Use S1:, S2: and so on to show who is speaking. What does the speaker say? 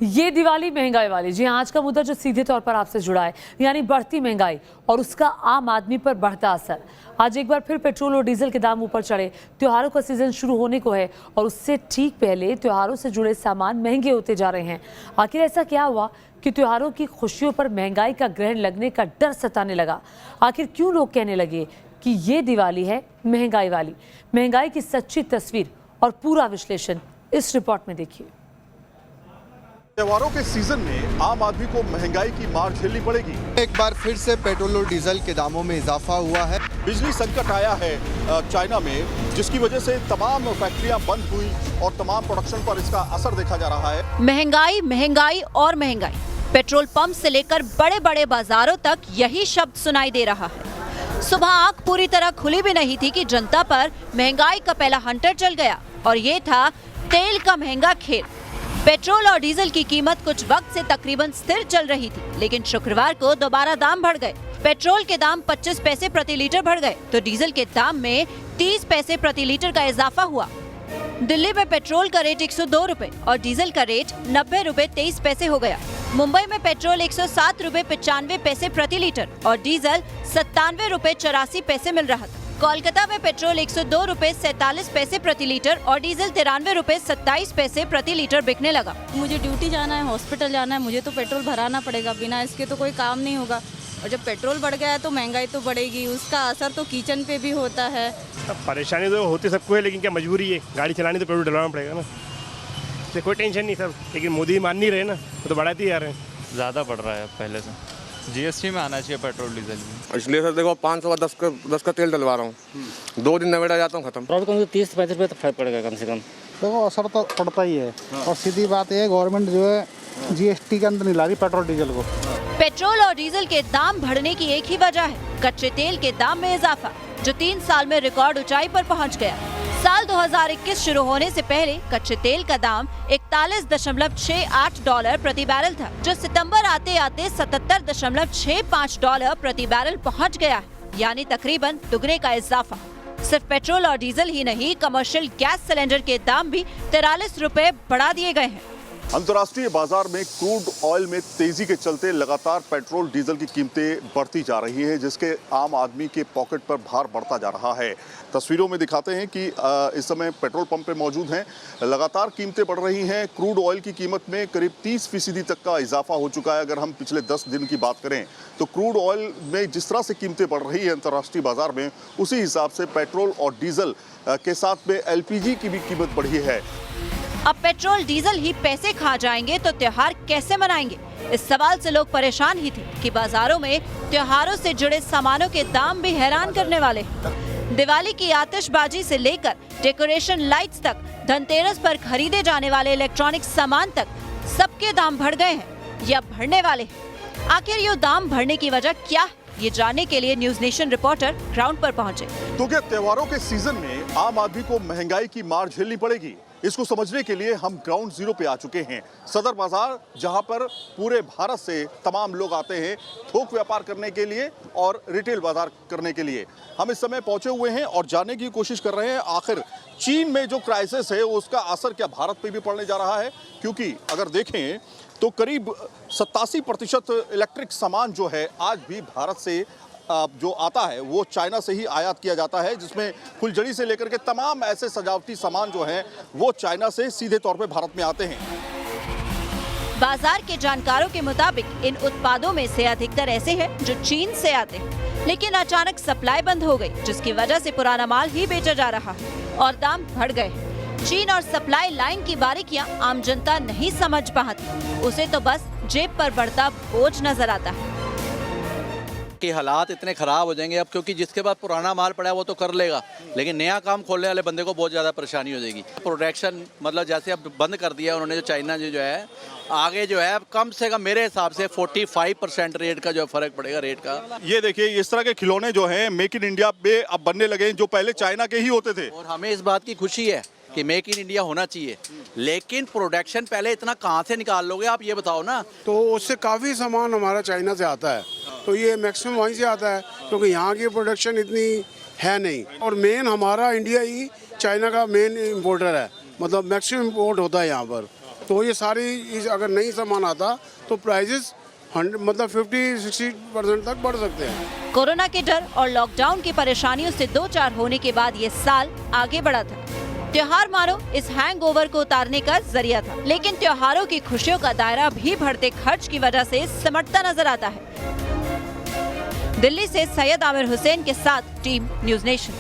S1: ये दिवाली महंगाई वाली, जी आज का मुद्दा जो सीधे तौर पर आपसे जुड़ा है, यानी बढ़ती महंगाई और उसका आम आदमी पर बढ़ता असर। आज एक बार फिर पेट्रोल और डीजल के दाम ऊपर चढ़े। त्योहारों का सीजन शुरू होने को है और उससे ठीक पहले त्योहारों से जुड़े सामान महंगे होते जा रहे हैं। आखिर ऐसा क्या हुआ कि त्योहारों की खुशियों पर महंगाई का ग्रहण लगने का डर सताने लगा? आखिर क्यों लोग कहने लगे कि ये दिवाली है महंगाई वाली? महंगाई की सच्ची तस्वीर और पूरा विश्लेषण इस रिपोर्ट में देखिए।
S2: त्योहारों के सीजन में आम आदमी को महंगाई की मार झेलनी पड़ेगी।
S3: एक बार फिर से पेट्रोल और डीजल के दामों में इजाफा हुआ है।
S2: बिजली संकट आया है चाइना में, जिसकी वजह से तमाम फैक्ट्रियां बंद हुई और तमाम प्रोडक्शन पर इसका असर देखा जा रहा है।
S4: महंगाई, महंगाई और महंगाई। पेट्रोल पंप से लेकर बड़े बड़े बाजारों तक यही शब्द सुनाई दे रहा है। सुबह आंख पूरी तरह खुली भी नहीं थी कि जनता पर महंगाई का पहला हंटर चल गया और ये था तेल का महंगा खेल। पेट्रोल और डीजल की कीमत कुछ वक्त से तकरीबन स्थिर चल रही थी, लेकिन शुक्रवार को दोबारा दाम बढ़ गए। पेट्रोल के दाम 25 पैसे प्रति लीटर बढ़ गए तो डीजल के दाम में 30 पैसे प्रति लीटर का इजाफा हुआ। दिल्ली में पेट्रोल का रेट 102 रुपए और डीजल का रेट 90 रुपए 23 पैसे हो गया। मुंबई में पेट्रोल 107 रुपए 95 पैसे प्रति लीटर और डीजल 97 रुपए 84 पैसे मिल रहा था। कोलकाता में पेट्रोल 102 रुपए 47 पैसे प्रति लीटर और डीजल 93 रुपए 27 पैसे प्रति लीटर बिकने लगा।
S5: मुझे ड्यूटी जाना है, हॉस्पिटल जाना है, मुझे तो पेट्रोल भराना पड़ेगा, बिना इसके तो कोई काम नहीं होगा। और जब पेट्रोल बढ़ गया है तो महंगाई तो बढ़ेगी, उसका असर तो किचन पे भी होता है।
S6: परेशानी तो होती सबको है, लेकिन क्या मजबूरी है, गाड़ी चलानी तो पेट्रोल डलवाना पड़ेगा ना। इससे कोई टेंशन नहीं सर, लेकिन मोदी मान नहीं रहे ना, वो तो बढ़ाते ही आ रहे हैं।
S7: ज़्यादा बढ़ रहा है पहले से। जीएसटी में आना चाहिए पेट्रोल डीजल भी।
S8: इसलिए सर देखो 510 का तेल डलवा रहा हूँ, 2 दिन नवेड़ा जाता हूँ खत्म।
S9: पेट्रोल को 30-35 रुपये तो फर्क पड़ेगा कम से कम।
S10: देखो असर तो पड़ता ही है। और सीधी बात है, गवर्नमेंट जो है जीएसटी के अंदर नहीं ला रही पेट्रोल डीजल को।
S4: पेट्रोल और डीजल के दाम बढ़ने की एक ही वजह है, कच्चे तेल के दाम में इजाफा, जो 3 साल में रिकॉर्ड ऊंचाई पर पहुंच गया। साल 2021 शुरू होने से पहले कच्चे तेल का दाम 41.68 डॉलर प्रति बैरल था, जो सितंबर आते आते 77.65 डॉलर प्रति बैरल पहुंच गया है, यानी तकरीबन दुगने का इजाफा। सिर्फ पेट्रोल और डीजल ही नहीं, कमर्शियल गैस सिलेंडर के दाम भी 43 रुपए बढ़ा दिए गए हैं।
S2: अंतर्राष्ट्रीय बाजार में क्रूड ऑयल में तेजी के चलते लगातार पेट्रोल डीजल की कीमतें बढ़ती जा रही हैं, जिसके आम आदमी के पॉकेट पर भार बढ़ता जा रहा है। तस्वीरों में दिखाते हैं कि इस समय पेट्रोल पंप पे मौजूद हैं, लगातार कीमतें बढ़ रही हैं। क्रूड ऑयल की कीमत में करीब 30% तक का इजाफा हो चुका है। अगर हम पिछले 10 दिन की बात करें तो क्रूड ऑयल में जिस तरह से कीमतें बढ़ रही है अंतर्राष्ट्रीय बाजार में, उसी हिसाब से पेट्रोल और डीजल के साथ में LPG की भी कीमत बढ़ी है।
S4: अब पेट्रोल डीजल ही पैसे खा जाएंगे तो त्योहार कैसे मनाएंगे? इस सवाल से लोग परेशान ही थे कि बाजारों में त्योहारों से जुड़े सामानों के दाम भी हैरान करने वाले हैं। दिवाली की आतिशबाजी से लेकर डेकोरेशन लाइट्स तक, धनतेरस पर खरीदे जाने वाले इलेक्ट्रॉनिक सामान तक, सबके दाम बढ़ गए हैं या बढ़ने वाले हैं। आखिर ये दाम बढ़ने की वजह क्या? ये जानने के लिए न्यूज नेशन रिपोर्टर ग्राउंड पर पहुंचे।
S2: तो क्या त्योहारों के सीजन में आम आदमी को महंगाई की मार झेलनी पड़ेगी? इसको समझने के लिए हम ग्राउंड जीरो पे आ चुके हैं, सदर बाजार, जहां पर पूरे भारत से तमाम लोग आते हैं थोक व्यापार करने के लिए और रिटेल बाजार करने के लिए। हम इस समय पहुंचे हुए हैं और जानने की कोशिश कर रहे हैं आखिर चीन में जो क्राइसिस है उसका असर क्या भारत पे भी पड़ने जा रहा है, क्योंकि अगर देखें तो करीब 87% इलेक्ट्रिक सामान जो है आज भी भारत से जो आता है वो चाइना से ही आयात किया जाता है, जिसमें फुलझड़ी से लेकर के तमाम ऐसे सजावटी सामान जो हैं वो चाइना से सीधे तौर पे भारत में आते हैं।
S4: बाजार के जानकारों के मुताबिक इन उत्पादों में से अधिकतर ऐसे हैं जो चीन से आते हैं, लेकिन अचानक सप्लाई बंद हो गई, जिसकी वजह से पुराना माल ही बेचा जा रहा है और दाम बढ़ गए हैं। चीन और सप्लाई लाइन की बारीकियां आम जनता नहीं समझ पाती, उसे तो बस जेब पर बढ़ता बोझ नजर आता है।
S7: कि हालात इतने ख़राब हो जाएंगे अब, क्योंकि जिसके पास पुराना माल पड़ा है वो तो कर लेगा, लेकिन नया काम खोलने वाले बंदे को बहुत ज़्यादा परेशानी हो जाएगी। प्रोडक्शन मतलब जैसे अब बंद कर दिया उन्होंने, जो चाइना जो है आगे जो है कम से कम मेरे हिसाब से 45% रेट का जो फ़र्क पड़ेगा रेट का।
S2: ये देखिए इस तरह के खिलौने जो हैं मेक इन इंडिया पे अब बनने लगे, जो पहले चाइना के ही होते थे।
S7: और हमें इस बात की खुशी है कि मेक इन इंडिया होना चाहिए, लेकिन प्रोडक्शन पहले इतना कहाँ से निकाल लोगे आप ये बताओ ना।
S11: तो उससे काफ़ी सामान हमारा चाइना से आता है, तो ये मैक्सिमम वहीं से आता है, क्योंकि यहाँ की प्रोडक्शन इतनी है नहीं। और मेन हमारा इंडिया ही चाइना का मेन इम्पोर्टर है, मतलब मैक्सिमम इम्पोर्ट होता है यहाँ पर। तो ये सारी अगर नई सामान आता तो प्राइजेस मतलब 50-60% तक बढ़ सकते हैं।
S4: कोरोना के डर और लॉकडाउन की परेशानियों से दो चार होने के बाद ये साल आगे बढ़ा था। त्योहार मानो इस हैंगओवर को उतारने का जरिया था, लेकिन त्योहारों की खुशियों का दायरा भी बढ़ते खर्च की वजह से सिमटता नजर आता है। दिल्ली से सैयद आमिर हुसैन के साथ टीम न्यूज़ नेशन।